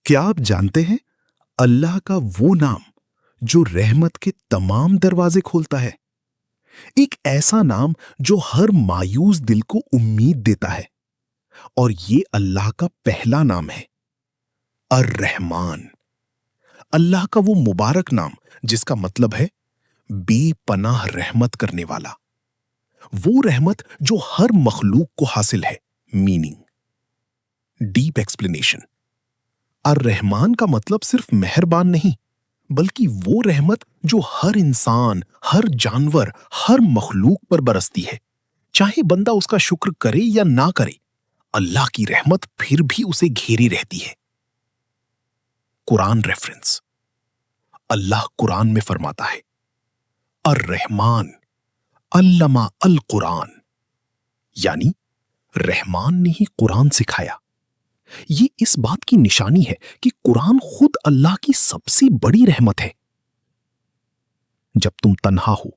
کیا آپ جانتے ہیں اللہ کا وہ نام جو رحمت کے تمام دروازے کھولتا ہے؟ ایک ایسا نام جو ہر مایوس دل کو امید دیتا ہے، اور یہ اللہ کا پہلا نام ہے، الرحمن۔ اللہ کا وہ مبارک نام جس کا مطلب ہے بے پناہ رحمت کرنے والا، وہ رحمت جو ہر مخلوق کو حاصل ہے۔ Meaning, deep explanation. الرحمن کا مطلب صرف مہربان نہیں، بلکہ وہ رحمت جو ہر انسان، ہر جانور، ہر مخلوق پر برستی ہے، چاہے بندہ اس کا شکر کرے یا نہ کرے، اللہ کی رحمت پھر بھی اسے گھیری رہتی ہے۔ قرآن ریفرنس۔ اللہ قرآن میں فرماتا ہے، الرحمن علم القرآن، یعنی رحمان نے ہی قرآن سکھایا۔ یہ اس بات کی نشانی ہے کہ قرآن خود اللہ کی سب سے بڑی رحمت ہے۔ جب تم تنہا ہو،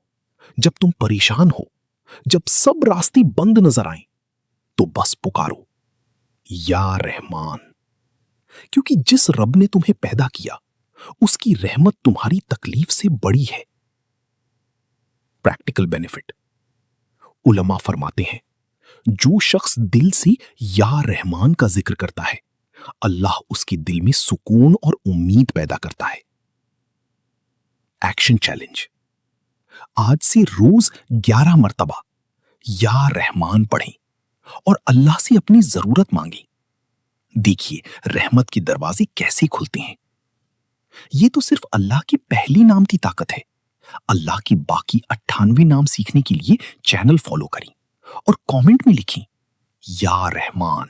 جب تم پریشان ہو، جب سب راستے بند نظر آئیں، تو بس پکارو، یا رحمان، کیونکہ جس رب نے تمہیں پیدا کیا اس کی رحمت تمہاری تکلیف سے بڑی ہے۔ Practical benefit. علماء فرماتے ہیں، جو شخص دل سے یا رحمان کا ذکر کرتا ہے، اللہ اس کے دل میں سکون اور امید پیدا کرتا ہے۔ Action challenge. آج سے روز 11 مرتبہ یا رحمان پڑھیں اور اللہ سے اپنی ضرورت مانگیں۔ دیکھیے رحمت کے دروازے کیسے کھلتے ہیں۔ یہ تو صرف اللہ کی پہلی نام کی طاقت ہے۔ اللہ کی باقی 98 نام سیکھنے کے لیے چینل فالو کریں اور کامنٹ میں لکھیں، یا رحمان۔